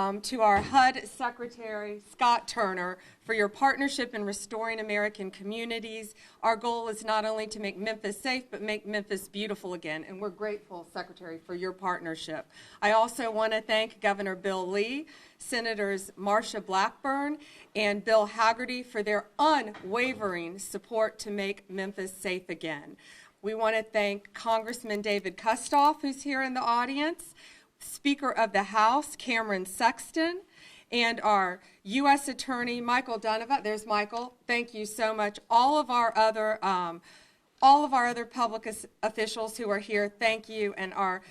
to our HUD Secretary, Scott Turner, for your partnership in restoring American communities. Our goal is not only to make Memphis safe, but make Memphis beautiful again, and we're grateful, Secretary, for your partnership. I also want to thank Governor Bill Lee, Senators Marsha Blackburn and Bill Hagerty for their unwavering support to make Memphis safe again. We want to thank Congressman David Kustoff, who's here in the audience, Speaker of the House, Cameron Sexton, and our U.S. Attorney, Michael Donovan. There's Michael. Thank you so much. All of our other public officials who are here, thank you. And our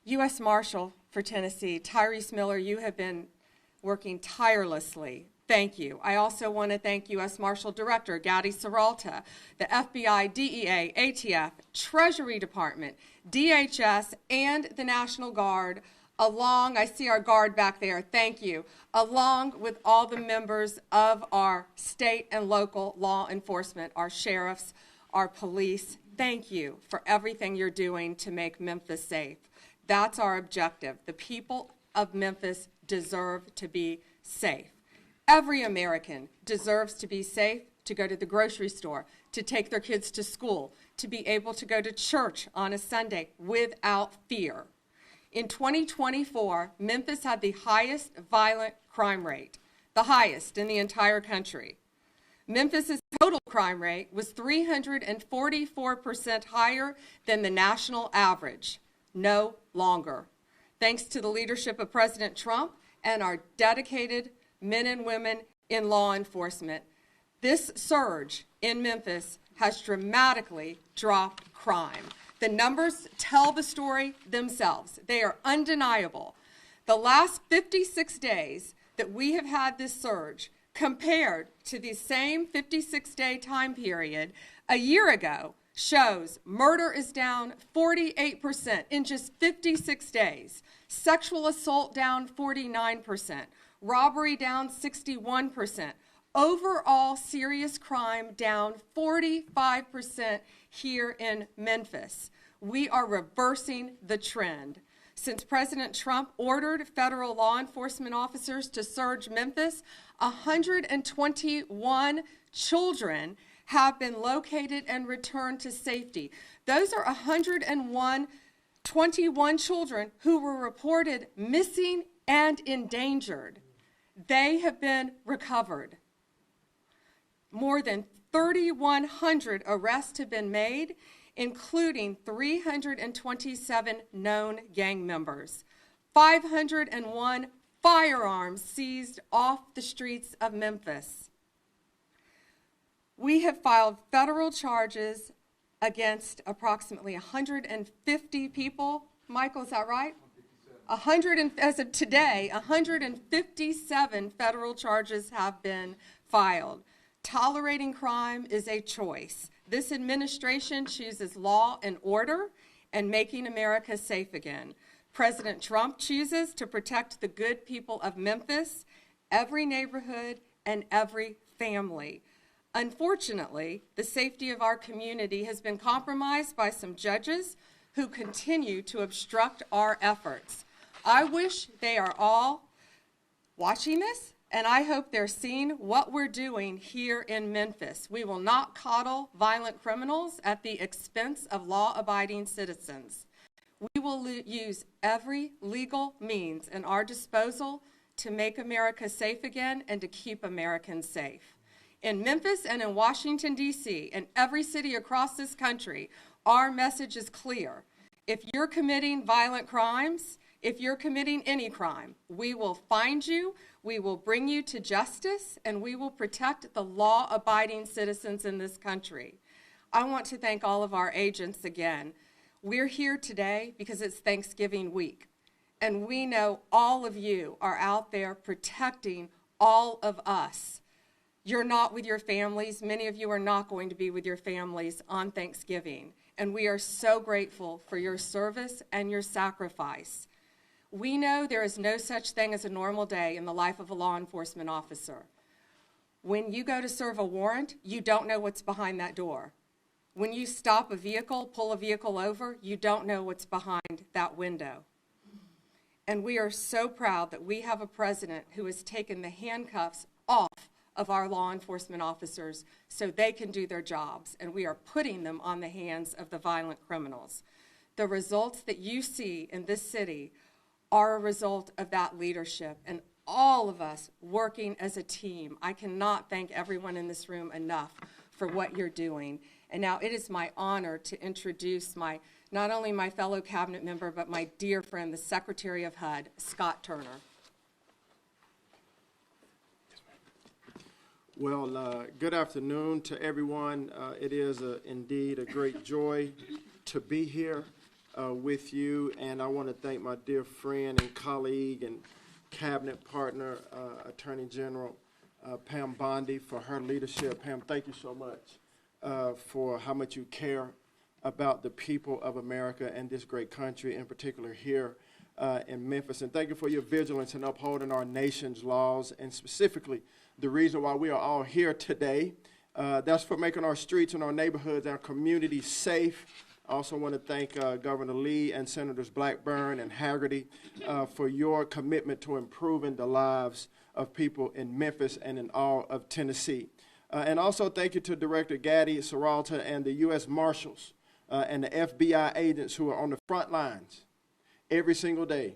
U.S. Marshal for Tennessee, Tyrese Miller, you have been working tirelessly. Thank you. I also want to thank U.S. Marshal Director Gadi Serralta, the FBI, DEA, ATF, Treasury Department, DHS, and the National Guard, I see our guard back there, thank you, along with all the members of our state and local law enforcement, our sheriffs, our police. Thank you for everything you're doing to make Memphis safe. That's our objective. The people of Memphis deserve to be safe. Every American deserves to be safe, to go to the grocery store, to take their kids to school, to be able to go to church on a Sunday without fear. In 2024, Memphis had the highest violent crime rate, the highest in the entire country. Memphis's total crime rate was 344% higher than the national average. No longer. Thanks to the leadership of President Trump and our dedicated men and women in law enforcement, this surge in Memphis has dramatically dropped crime. The numbers tell the story themselves. They are undeniable. The last 56 days that we have had this surge, compared to the same 56-day time period a year ago, shows murder is down 48% in just 56 days, sexual assault down 49%, robbery down 61%, overall serious crime down 45% here in Memphis. We are reversing the trend. Since President Trump ordered federal law enforcement officers to search Memphis, 121 children have been located and returned to safety. Those are 121 children who were reported missing and endangered. They have been recovered. More than 3,100 arrests have been made, including 327 known gang members, 501 firearms seized off the streets of Memphis. We have filed federal charges against approximately 150 people. Michael, is that right? As of today, 157 federal charges have been filed. Tolerating crime is a choice. This administration chooses law and order and making America safe again. President Trump chooses to protect the good people of Memphis, every neighborhood, and every family. Unfortunately, the safety of our community has been compromised by some judges who continue to obstruct our efforts. I wish they are all watching this, and I hope they're seeing what we're doing here in Memphis. We will not coddle violent criminals at the expense of law-abiding citizens. We will use every legal means in our disposal to make America safe again and to keep Americans safe. In Memphis and in Washington, D.C., and every city across this country, our message is clear. If you're committing violent crimes, if you're committing any crime, we will find you, we will bring you to justice, and we will protect the law-abiding citizens in this country. I want to thank all of our agents again. We're here today because it's Thanksgiving week, and we know all of you are out there protecting all of us. You're not with your families. Many of you are not going to be with your families on Thanksgiving, and we are so grateful for your service and your sacrifice. We know there is no such thing as a normal day in the life of a law enforcement officer. When you go to serve a warrant, you don't know what's behind that door. When you stop a vehicle, pull a vehicle over, you don't know what's behind that window. And we are so proud that we have a president who has taken the handcuffs off of our law enforcement officers so they can do their jobs, and we are putting them on the hands of the violent criminals. The results that you see in this city are a result of that leadership and all of us working as a team. I cannot thank everyone in this room enough for what you're doing. And now it is my honor to introduce not only my fellow cabinet member, but my dear friend, the Secretary of HUD, Scott Turner. Well, good afternoon to everyone. It is indeed a great joy to be here with you, and I want to thank my dear friend and colleague and cabinet partner, Attorney General Pam Bondi, for her leadership. Pam, thank you so much for how much you care about the people of America and this great country, in particular here in Memphis. And thank you for your vigilance in upholding our nation's laws, and specifically the reason why we are all here today. That's for making our streets and our neighborhoods, our communities safe. I also want to thank Governor Lee and Senators Blackburn and Hagerty for your commitment to improving the lives of people in Memphis and in all of Tennessee. And also thank you to Director Gaddy Serralta and the U.S. Marshals and the FBI agents who are on the front lines every single day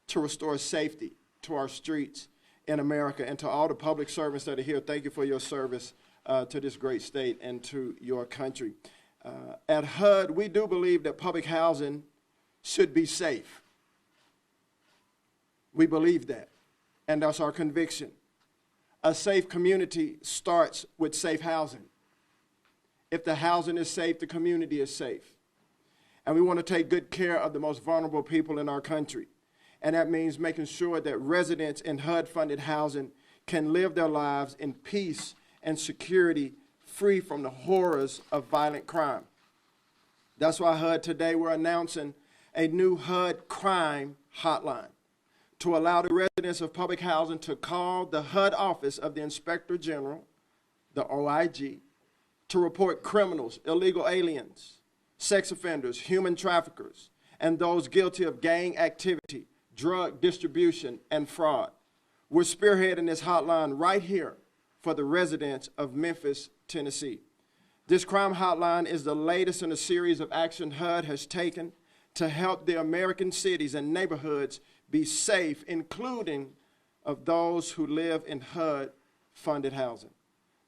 to restore safety to our streets in America. And to all the public servants that are here, thank you for your service to this great state and to your country. At HUD, we do believe that public housing should be safe. We believe that, and that's our conviction. A safe community starts with safe housing. If the housing is safe, the community is safe. And we want to take good care of the most vulnerable people in our country. And that means making sure that residents in HUD-funded housing can live their lives in peace and security, free from the horrors of violent crime. That's why HUD today we're announcing a new HUD crime hotline to allow the residents of public housing to call the HUD Office of the Inspector General, the OIG, to report criminals, illegal aliens, sex offenders, human traffickers, and those guilty of gang activity, drug distribution, and fraud. We're spearheading this hotline right here for the residents of Memphis, Tennessee. This crime hotline is the latest in a series of action HUD has taken to help the American cities and neighborhoods be safe, including of those who live in HUD-funded housing.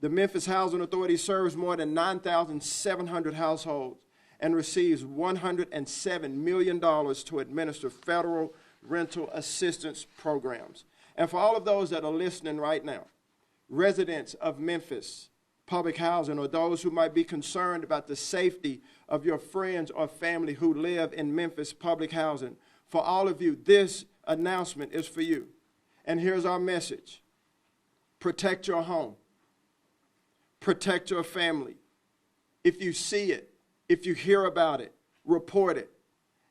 The Memphis Housing Authority serves more than 9,700 households and receives $107 million to administer federal rental assistance programs. And for all of those that are listening right now, residents of Memphis public housing, or those who might be concerned about the safety of your friends or family who live in Memphis public housing, for all of you, this announcement is for you. And here's our message. Protect your home. Protect your family. If you see it, if you hear about it, report it.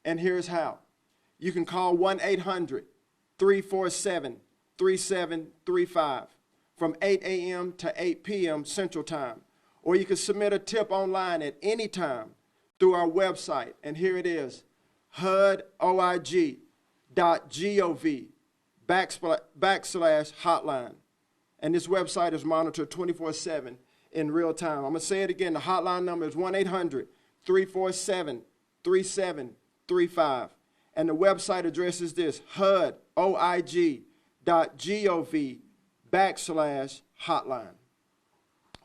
And here's how. You can call 1-800-347-3735 from 8 a.m. to 8 p.m. Central Time. Or you can submit a tip online at any time through our website. And here it is, hudoig.gov/hotline. And this website is monitored 24/7 in real time. I'm going to say it again. The hotline number is 1-800-347-3735. And the website address is this, hudoig.gov/hotline.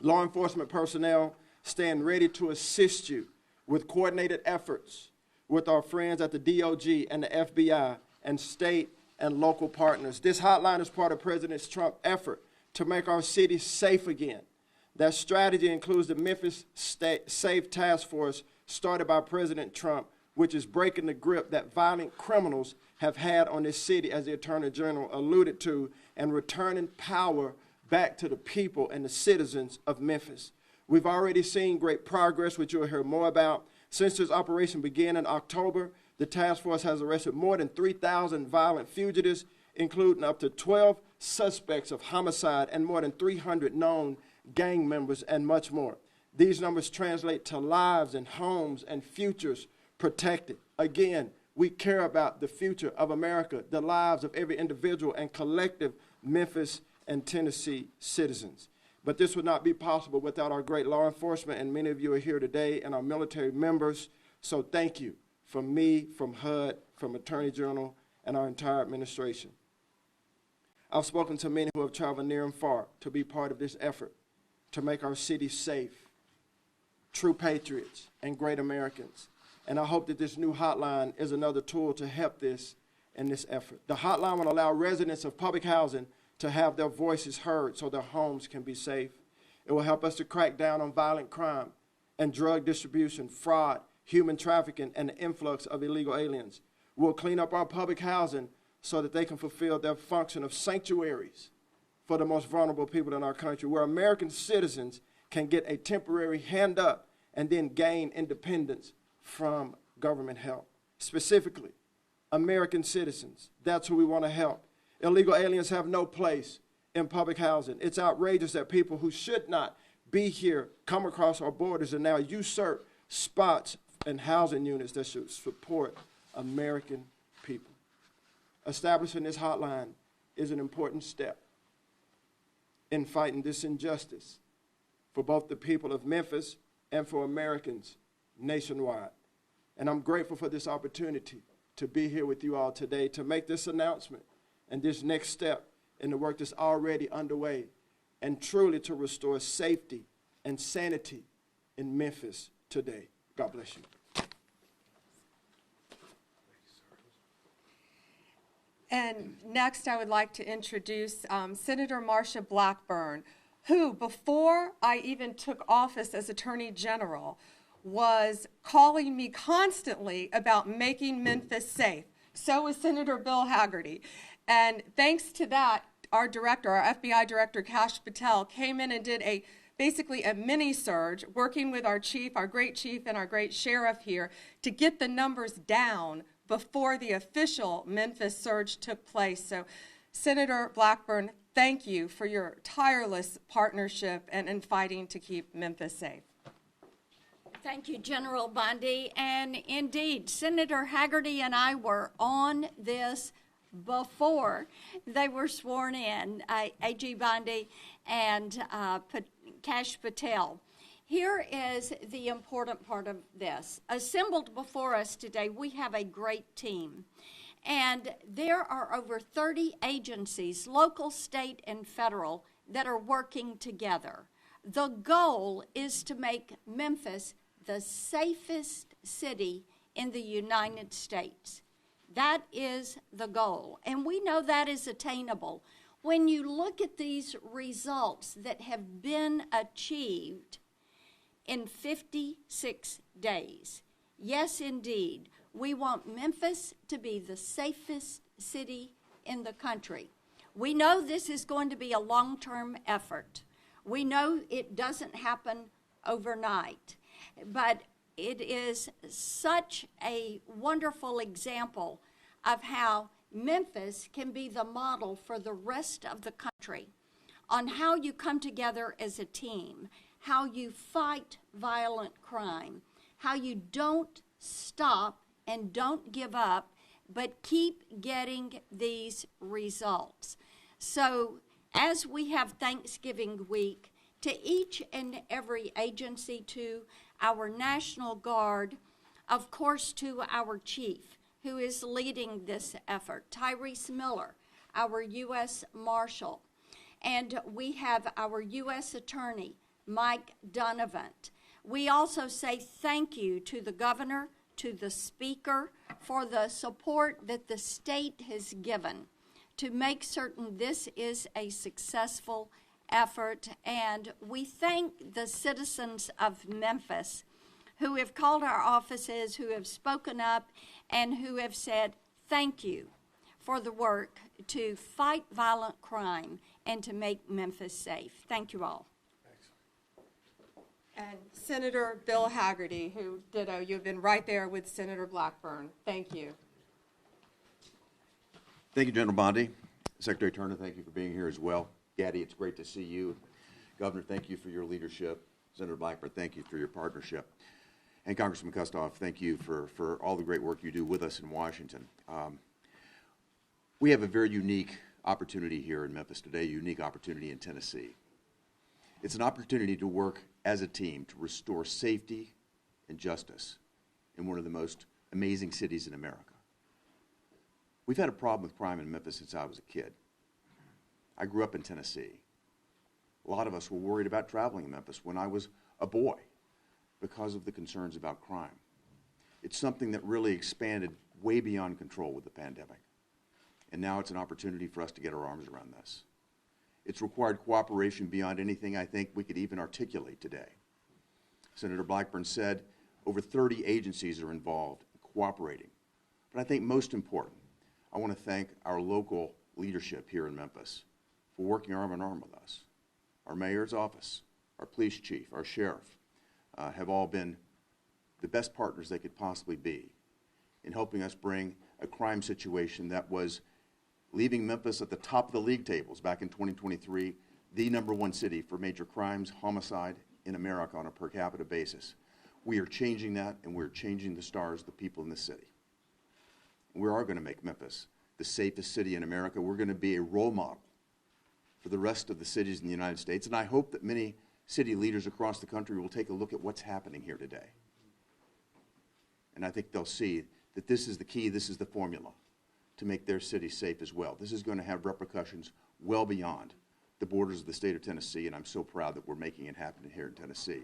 Law enforcement personnel stand ready to assist you with coordinated efforts with our friends at the DOJ and the FBI and state and local partners. This hotline is part of President Trump's effort to make our city safe again. That strategy includes the Memphis Safe Task Force started by President Trump, which is breaking the grip that violent criminals have had on this city, as the Attorney General alluded to, and returning power back to the people and the citizens of Memphis. We've already seen great progress, which you'll hear more about. Since this operation began in October, the task force has arrested more than 3,000 violent fugitives, including up to 12 suspects of homicide and more than 300 known gang members and much more. These numbers translate to lives and homes and futures protected. Again, We care about the future of America, the lives of every individual and collective Memphis and Tennessee citizens. But this would not be possible without our great law enforcement, and many of you are here today, and our military members. So thank you from me, from HUD, from Attorney General, and our entire administration. I've spoken to many who have traveled near and far to be part of this effort to make our city safe, true patriots, and great Americans. And I hope that this new hotline is another tool to help this in this effort. The hotline will allow residents of public housing to have their voices heard so their homes can be safe. It will help us to crack down on violent crime and drug distribution, fraud, human trafficking, and the influx of illegal aliens. We'll clean up our public housing so that they can fulfill their function of sanctuaries for the most vulnerable people in our country, where American citizens can get a temporary hand up and then gain independence from government help. Specifically, American citizens, that's who we want to help. Illegal aliens have no place in public housing. It's outrageous that people who should not be here come across our borders and now usurp spots and housing units that should support American people. Establishing this hotline is an important step in fighting this injustice for both the people of Memphis and for Americans nationwide. And I'm grateful for this opportunity to be here with you all today to make this announcement and this next step in the work that's already underway, and truly to restore safety and sanity in Memphis today. God bless you. And next, I would like to introduce Senator Marsha Blackburn, who, before I even took office as Attorney General, was calling me constantly about making Memphis safe. So was Senator Bill Hagerty. And thanks to that, our director, our FBI director, Kash Patel, came in and did basically a mini surge, working with our chief, our great chief, and our great sheriff here to get the numbers down before the official Memphis surge took place. So, Senator Blackburn, thank you for your tireless partnership and in fighting to keep Memphis safe. Thank you, General Bondi. And indeed, Senator Hagerty and I were on this before they were sworn in, AG Bondi and Kash Patel. Here is the important part of this. Assembled before us today, we have a great team. And there are over 30 agencies, local, state, and federal, that are working together. The goal is to make Memphis the safest city in the United States. That is the goal, and we know that is attainable. When you look at these results that have been achieved in 56 days, yes, indeed, we want Memphis to be the safest city in the country. We know this is going to be a long-term effort. We know it doesn't happen overnight, but it is such a wonderful example of how Memphis can be the model for the rest of the country on how you come together as a team, how you fight violent crime, how you don't stop and don't give up, but keep getting these results. So as we have Thanksgiving week, to each and every agency, to our National Guard, of course to our chief, who is leading this effort, Tyrese Miller, our U.S. Marshal, and we have our U.S. Attorney, Mike Donovan. We also say thank you to the governor, to the speaker, for the support that the state has given to make certain this is a successful effort. And we thank the citizens of Memphis who have called our offices, who have spoken up, and who have said thank you for the work to fight violent crime and to make Memphis safe. Thank you all. And Senator Bill Hagerty, who ditto, you've been right there with Senator Blackburn. Thank you. Thank you, General Bondi. Secretary Turner, thank you for being here as well. Gaddy, it's great to see you. Governor, thank you for your leadership. Senator Blackburn, thank you for your partnership. And Congressman Kustoff, thank you for all the great work you do with us in Washington. We have a very unique opportunity here in Memphis today, a unique opportunity in Tennessee. It's an opportunity to work as a team to restore safety and justice in one of the most amazing cities in America. We've had a problem with crime in Memphis since I was a kid. I grew up in Tennessee. A lot of us were worried about traveling in Memphis when I was a boy because of the concerns about crime. It's something that really expanded way beyond control with the pandemic. And now it's an opportunity for us to get our arms around this. It's required cooperation beyond anything I think we could even articulate today. Senator Blackburn said over 30 agencies are involved in cooperating. But I think most important, I want to thank our local leadership here in Memphis for working arm in arm with us. Our mayor's office, our police chief, our sheriff have all been the best partners they could possibly be in helping us bring a crime situation that was leaving Memphis at the top of the league tables back in 2023, the #1 city for major crimes, homicide in America on a per capita basis. We are changing that, and we're changing the stars of the people in the city. We are going to make Memphis the safest city in America. We're going to be a role model for the rest of the cities in the United States, and I hope that many city leaders across the country will take a look at what's happening here today. And I think they'll see that this is the key, this is the formula to make their city safe as well. This is going to have repercussions well beyond the borders of the state of Tennessee, and I'm so proud that we're making it happen here in Tennessee.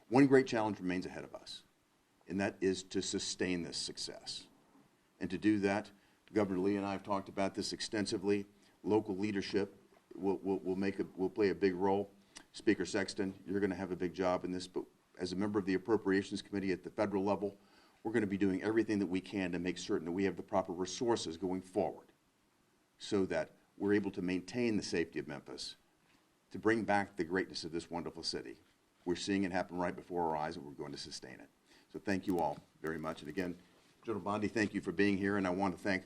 One great challenge remains ahead of us, and that is to sustain this success. And to do that, Governor Lee and I have talked about this extensively. Local leadership will play a big role. Speaker Sexton, you're going to have a big job in this, but as a member of the Appropriations Committee at the federal level, we're going to be doing everything that we can to make certain that we have the proper resources going forward so that we're able to maintain the safety of Memphis, to bring back the greatness of this wonderful city. We're seeing it happen right before our eyes, and we're going to sustain it. So thank you all very much. And again, General Bondi, thank you for being here, and I want to thank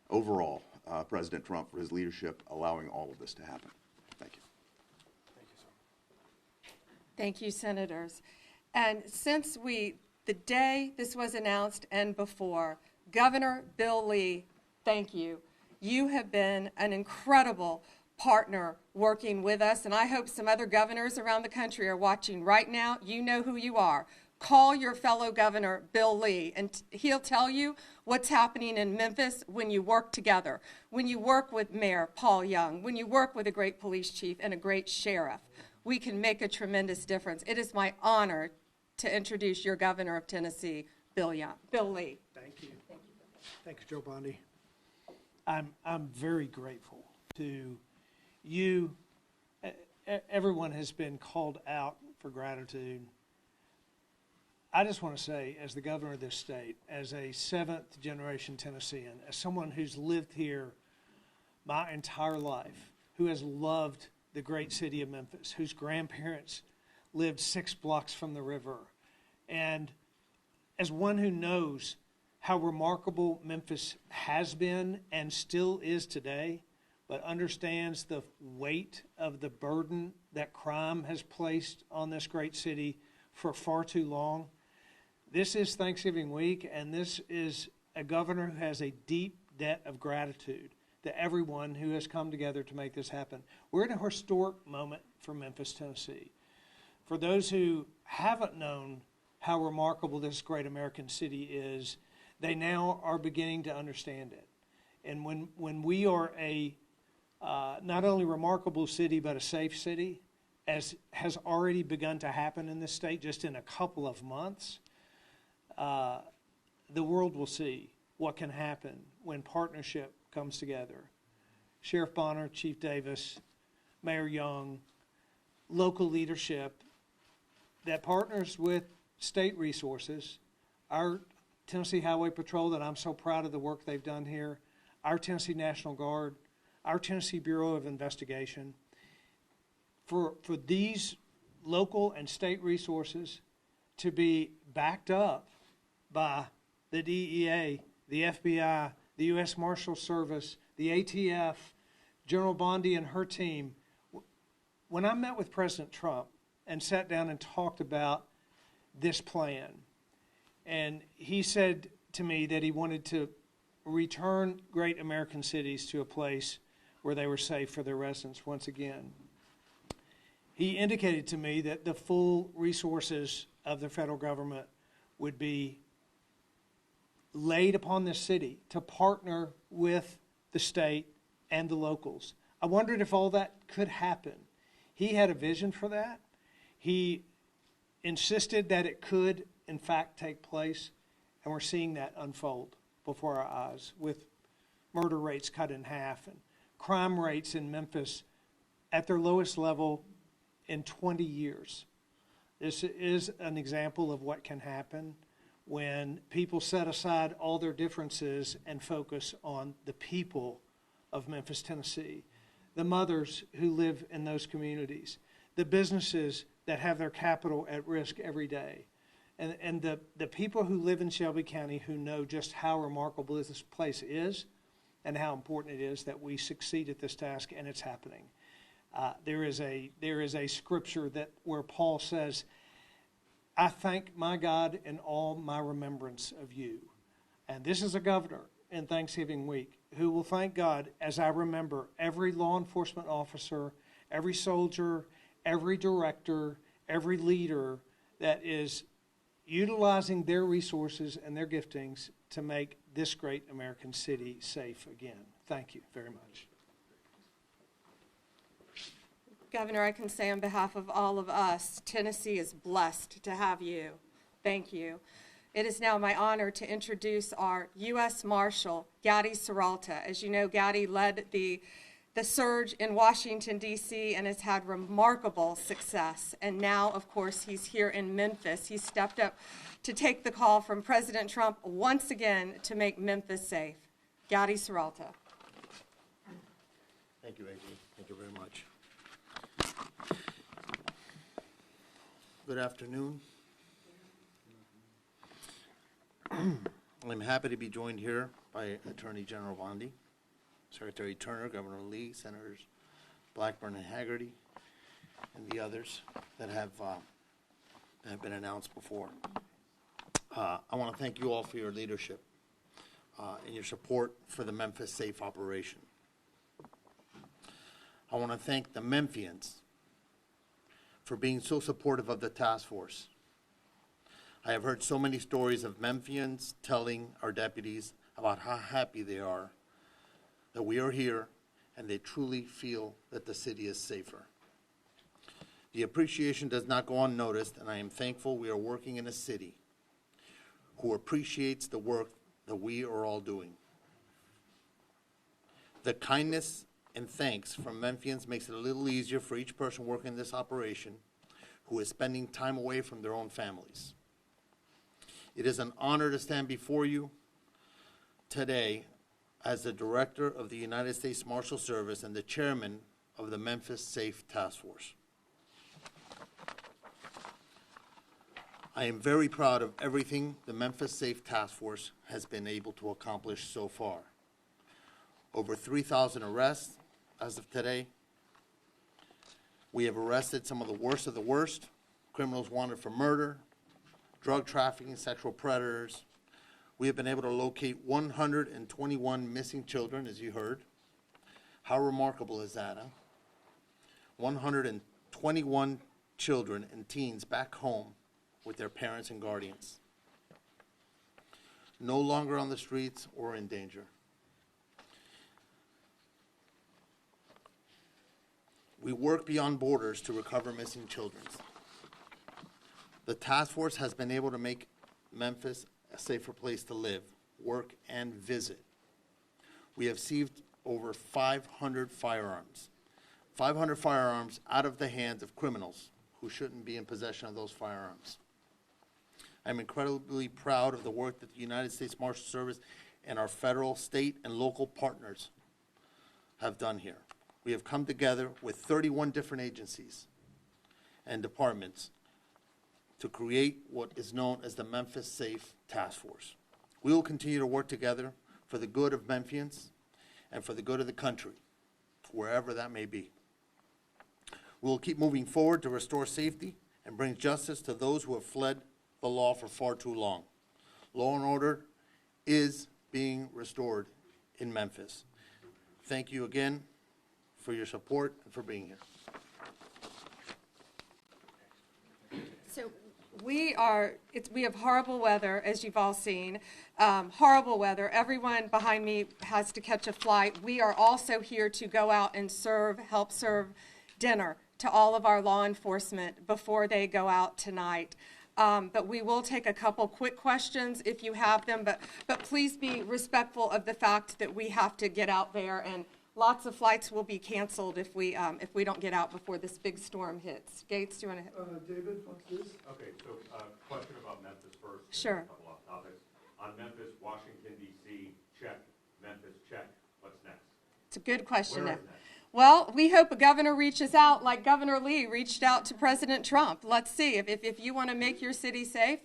overall President Trump for his leadership allowing all of this to happen. Thank you. Thank you, sir. Thank you, Senators. And since the day this was announced and before, Governor Bill Lee, thank you. You have been an incredible partner working with us, and I hope some other governors around the country are watching right now. You know who you are. Call your fellow governor, Bill Lee, and he'll tell you what's happening in Memphis when you work together, when you work with Mayor Paul Young, when you work with a great police chief and a great sheriff. We can make a tremendous difference. It is my honor to introduce your governor of Tennessee, Bill Lee. Thank you. Thank you, Joe Bondi. I'm very grateful to you. Everyone has been called out for gratitude. I just want to say, as the governor of this state, as a seventh-generation Tennessean, as someone who's lived here my entire life, who has loved the great city of Memphis, whose grandparents lived 6 blocks from the river, and as one who knows how remarkable Memphis has been and still is today, but understands the weight of the burden that crime has placed on this great city for far too long. This is Thanksgiving week, and this is a governor who has a deep debt of gratitude to everyone who has come together to make this happen. We're in a historic moment for Memphis, Tennessee. For those who haven't known how remarkable this great American city is, they now are beginning to understand it. And when we are a not only remarkable city, but a safe city, as has already begun to happen in this state just in a couple of months, the world will see what can happen when partnership comes together. Sheriff Bonner, Chief Davis, Mayor Young, local leadership that partners with state resources, our Tennessee Highway Patrol, that I'm so proud of the work they've done here, our Tennessee National Guard, our Tennessee Bureau of Investigation. For these local and state resources to be backed up by the DEA, the FBI, the U.S. Marshal Service, the ATF, General Bondi and her team. When I met with President Trump and sat down and talked about this plan, And he said to me that he wanted to return great American cities to a place where they were safe for their residents once again. He indicated to me that the full resources of the federal government would be laid upon the city to partner with the state and the locals. I wondered if all that could happen. He had a vision for that. He insisted that it could, in fact, take place, and we're seeing that unfold before our eyes with murder rates cut in half and crime rates in Memphis at their lowest level in 20 years. This is an example of what can happen when people set aside all their differences and focus on the people of Memphis, Tennessee, the mothers who live in those communities, the businesses that have their capital at risk every day, and the people who live in Shelby County who know just how remarkable this place is and how important it is that we succeed at this task, and it's happening. There is a scripture that where Paul says, I thank my God in all my remembrance of you. And this is a governor in Thanksgiving week who will thank God as I remember every law enforcement officer, every soldier, every director, every leader that is utilizing their resources and their giftings to make this great American city safe again. Thank you very much. Governor, I can say on behalf of all of us, Tennessee is blessed to have you. Thank you. It is now my honor to introduce our U.S. Marshal, Gady Serralta. As you know, Gady led the surge in Washington, D.C., and has had remarkable success. And now, of course, he's here in Memphis. He stepped up to take the call from President Trump once again to make Memphis safe. Gady Serralta. Thank you, AG. Thank you very much. Good afternoon. I'm happy to be joined here by Attorney General Bondi, Secretary Turner, Governor Lee, Senators Blackburn and Hagerty, and the others that have been announced before. I want to thank you all for your leadership and your support for the Memphis Safe operation. I want to thank the Memphians for being so supportive of the task force. I have heard so many stories of Memphians telling our deputies about how happy they are that we are here and they truly feel that the city is safer. The appreciation does not go unnoticed, and I am thankful we are working in a city who appreciates the work that we are all doing. The kindness and thanks from Memphians makes it a little easier for each person working this operation who is spending time away from their own families. It is an honor to stand before you today as the Director of the United States Marshal Service and the Chairman of the Memphis Safe Task Force. I am very proud of everything the Memphis Safe Task Force has been able to accomplish so far. Over 3,000 arrests as of today. We have arrested some of the worst, criminals wanted for murder, drug trafficking, sexual predators. We have been able to locate 121 missing children, as you heard. How remarkable is that, huh? 121 children and teens back home with their parents and guardians. No longer on the streets or in danger. We work beyond borders to recover missing children. The task force has been able to make Memphis a safer place to live, work, and visit. We have seized over 500 firearms. 500 firearms out of the hands of criminals who shouldn't be in possession of those firearms. I'm incredibly proud of the work that the United States Marshal Service and our federal, state, and local partners have done here. We have come together with 31 different agencies and departments to create what is known as the Memphis Safe Task Force. We will continue to work together for the good of Memphians and for the good of the country, wherever that may be. We will keep moving forward to restore safety and bring justice to those who have fled the law for far too long. Law and order is being restored in Memphis. Thank you again for your support and for being here. So we have horrible weather, as you've all seen, horrible weather. Everyone behind me has to catch a flight. We are also here to go out and help serve dinner to all of our law enforcement before they go out tonight. But we will take a couple quick questions if you have them, but please be respectful of the fact that we have to get out there, and lots of flights will be canceled if we don't get out before this big storm hits. Gates, do you want to? David, what's this? Okay, so question about Memphis first. Sure. A couple off topics. On Memphis, Washington, D.C., check. Memphis, check. What's next? It's a good question. Where is that? Well, we hope a governor reaches out like Governor Lee reached out to President Trump. Let's see. If you want to make your city safe,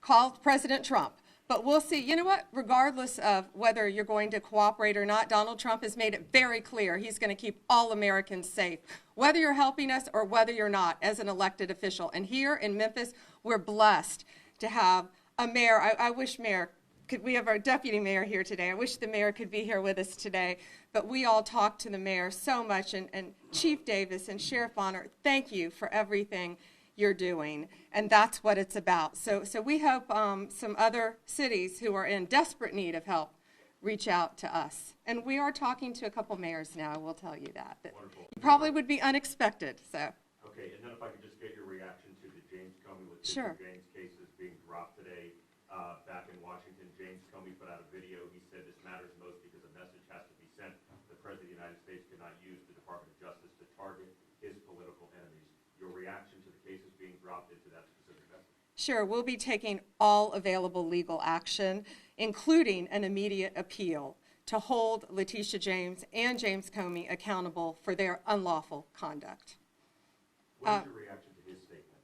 call President Trump. But we'll see. You know what? Regardless of whether you're going to cooperate or not, Donald Trump has made it very clear he's going to keep all Americans safe, whether you're helping us or whether you're not, as an elected official. And here in Memphis, we're blessed to have a mayor. I wish we have our deputy mayor here today. I wish the mayor could be here with us today. But we all talk to the mayor so much. And Chief Davis and Sheriff Bonner, thank you for everything you're doing, and that's what it's about. So we hope some other cities who are in desperate need of help reach out to us. And we are talking to a couple mayors now, I will tell you that. Wonderful. Probably would be unexpected, so. Okay, and then if I could just get your reaction to the James Comey with Sure. James cases being dropped today. Back in Washington, James Comey put out a video. He said this matters most because a message has to be sent. The President of the United States cannot use the Department of Justice to target his political enemies. Your reaction to the cases being dropped into that specific message? Sure, we'll be taking all available legal action, including an immediate appeal, to hold Letitia James and James Comey accountable for their unlawful conduct. What is your reaction to his statement?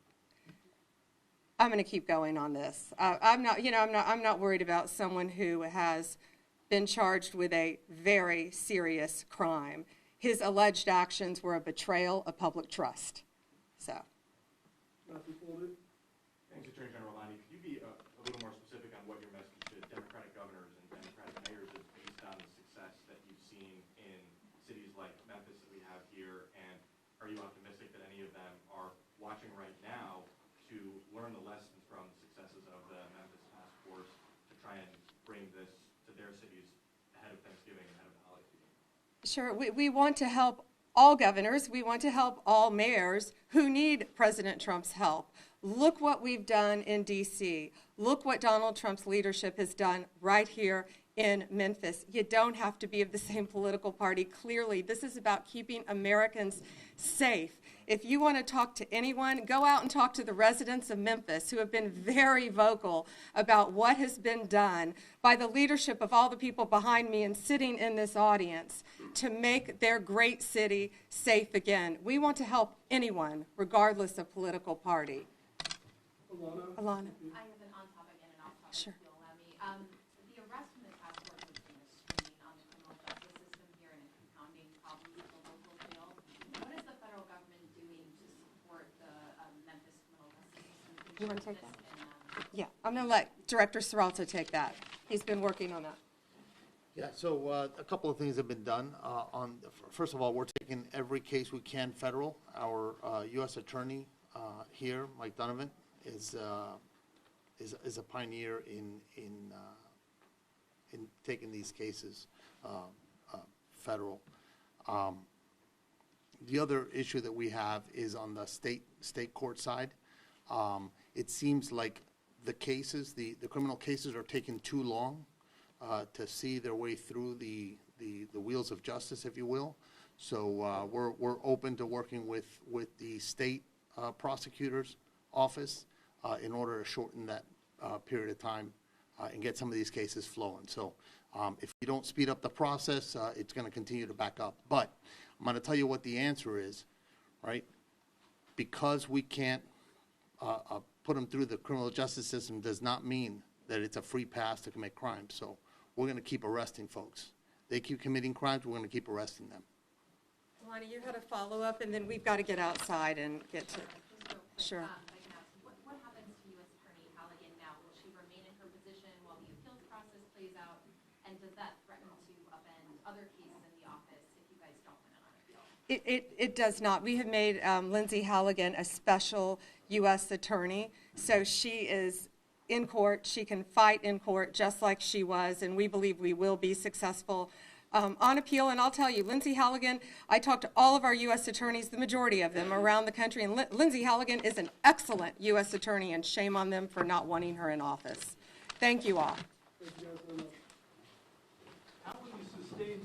I'm going to keep going on this. I'm not worried about someone who has been charged with a very serious crime. His alleged actions were a betrayal of public trust. So. Matthew Folden. Thanks, Attorney General Bondi. Could you be a little more specific on what your message to Democratic governors and Democratic mayors is based on the success that you've seen in cities like Memphis that we have here? And are you optimistic that any of them are watching right now to learn the lessons from the successes of the Memphis Task Force to try and bring this to their cities ahead of Thanksgiving and ahead of the holiday season? Sure, we want to help all governors. We want to help all mayors who need President Trump's help. Look what we've done in D.C. Look what Donald Trump's leadership has done right here in Memphis. You don't have to be of the same political party. Clearly, this is about keeping Americans safe. If you want to talk to anyone, go out and talk to the residents of Memphis who have been very vocal about what has been done by the leadership of all the people behind me and sitting in this audience to make their great city safe again. We want to help anyone, regardless of political party. Alana. I have an on-topic and an off-topic, Sure. if you'll allow me. The arrest from the task force has been a strain on the criminal justice system here and compounding problems at the local jail. What is the federal government doing to support the Memphis criminal justice system? You wanna take that? And, Yeah, I'm going to let Director Serralto take that. He's been working on that. Yeah, so a couple of things have been done. First of all, we're taking every case we can federal. Our U.S. Attorney here, Mike Donovan, is a pioneer in taking these cases federal. The other issue that we have is on the state court side. It seems like the cases, the criminal cases, are taking too long to see their way through the wheels of justice, if you will. So we're open to working with the state prosecutor's office in order to shorten that period of time and get some of these cases flowing. So if you don't speed up the process, it's going to continue to back up. But I'm going to tell you what the answer is, right? Because we can't put them through the criminal justice system does not mean that it's a free pass to commit crimes. So we're going to keep arresting folks. They keep committing crimes, we're going to keep arresting them. Alana, you had a follow-up, and then we've got to get outside and get to. just real quick, Sure. if I can ask, what happens to U.S. Attorney Halligan now? Will she remain in her position? It does not. We have made Lindsay Halligan a special U.S. attorney, so she is in court. She can fight in court just like she was, and we believe we will be successful on appeal. And I'll tell you, Lindsay Halligan, I talked to all of our U.S. attorneys, the majority of them around the country, and Lindsay Halligan is an excellent U.S. attorney, and shame on them for not wanting her in office. Thank you all. Thank you guys very much. How will you sustain